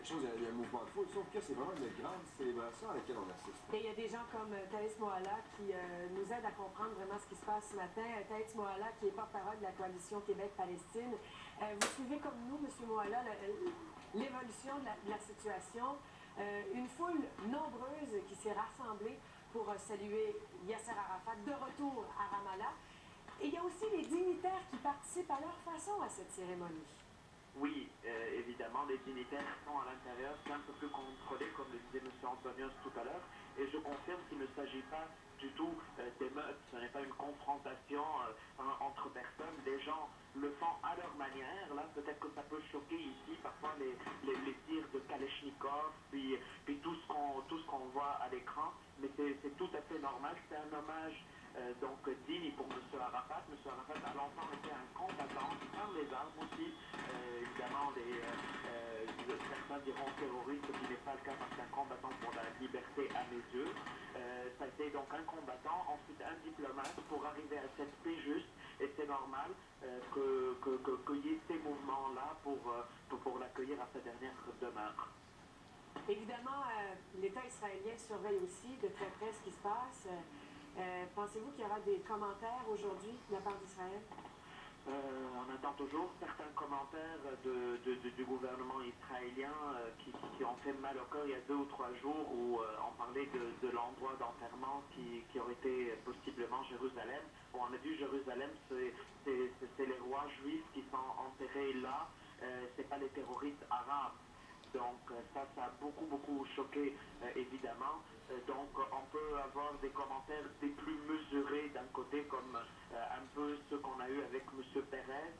quelque chose, il y a un mouvement de foule, sauf que c'est vraiment une grande célébration à laquelle on assiste. Et il y a des gens comme Thaïs Moala qui nous aident à comprendre vraiment ce qui se passe ce matin. Thaïs Moala, qui est porte-parole de la coalition Québec-Palestine. Vous suivez comme nous, M. Moala, l'évolution de la situation. Une foule nombreuse qui s'est rassemblée pour saluer Yasser Arafat de retour à Ramallah. Et il y a aussi les dignitaires qui participent à leur façon à cette cérémonie. Oui, évidemment, les dignitaires sont à l'intérieur, c'est un peu plus contrôlé, comme le disait M. Antonios tout à l'heure, et je confirme qu'il ne s'agit pas du tout d'émeutes, ce n'est pas une confrontation entre personnes, les gens le font à leur manière, là peut-être que ça peut choquer ici, parfois les tirs de Kalachnikov, puis tout ce qu'on voit à l'écran, mais c'est tout à fait normal, c'est un hommage donc digne pour M. Arafat. M. Arafat a longtemps été un combattant par les armes aussi, évidemment certains diront terroriste, ce qui n'est pas le cas parce qu'un combattant pour la liberté à mes yeux. Ça a été donc un combattant, ensuite un diplomate pour arriver à cette paix juste, et c'est normal qu'il y ait ces mouvements-là pour l'accueillir à sa dernière demeure. Évidemment, l'État israélien surveille aussi de très près ce qui se passe. Pensez-vous qu'il y aura des commentaires aujourd'hui de la part d'Israël? On attend toujours certains commentaires du gouvernement israélien qui ont fait mal au cœur il y a 2 ou 3 jours où on parlait de l'endroit d'enterrement qui aurait été possiblement Jérusalem. Bon, on a vu Jérusalem, c'est les rois juifs qui sont enterrés là, c'est pas les terroristes arabes. Donc ça a beaucoup choqué évidemment. Donc on peut avoir des commentaires des plus mesurés d'un côté comme un peu ce qu'on a eu avec M. Pérez,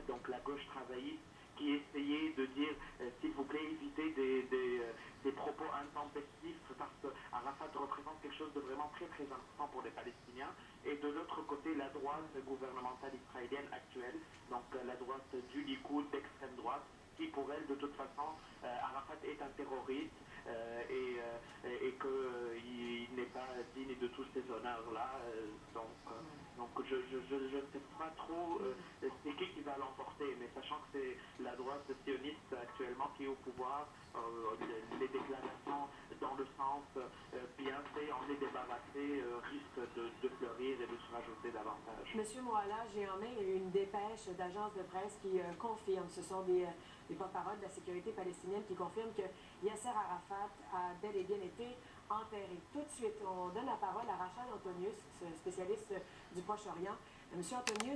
donc la gauche travailliste, qui essayait de dire s'il vous plaît évitez des propos intempestifs parce que Arafat représente quelque chose de vraiment très important pour les Palestiniens. Et de l'autre côté la droite gouvernementale israélienne actuelle, donc la droite du Likoud d'extrême droite, qui pour elle de toute façon Arafat est un terroriste et qu'il n'est pas digne de tous ces honneurs-là. Donc je ne sais pas trop c'est qui va l'emporter, mais sachant que c'est la droite sioniste actuellement qui est au pouvoir, les déclarations dans le sens bien fait, on est débarrassé, risquent de fleurir et de se rajouter davantage. Monsieur Moala, j'ai en main une dépêche d'agence de presse qui confirme, ce sont des porte-paroles de la sécurité palestinienne qui confirment que Yasser Arafat a bel et bien été enterré. Tout de suite, on donne la parole à Rachel Antonius, spécialiste du Proche-Orient. Monsieur Antonius,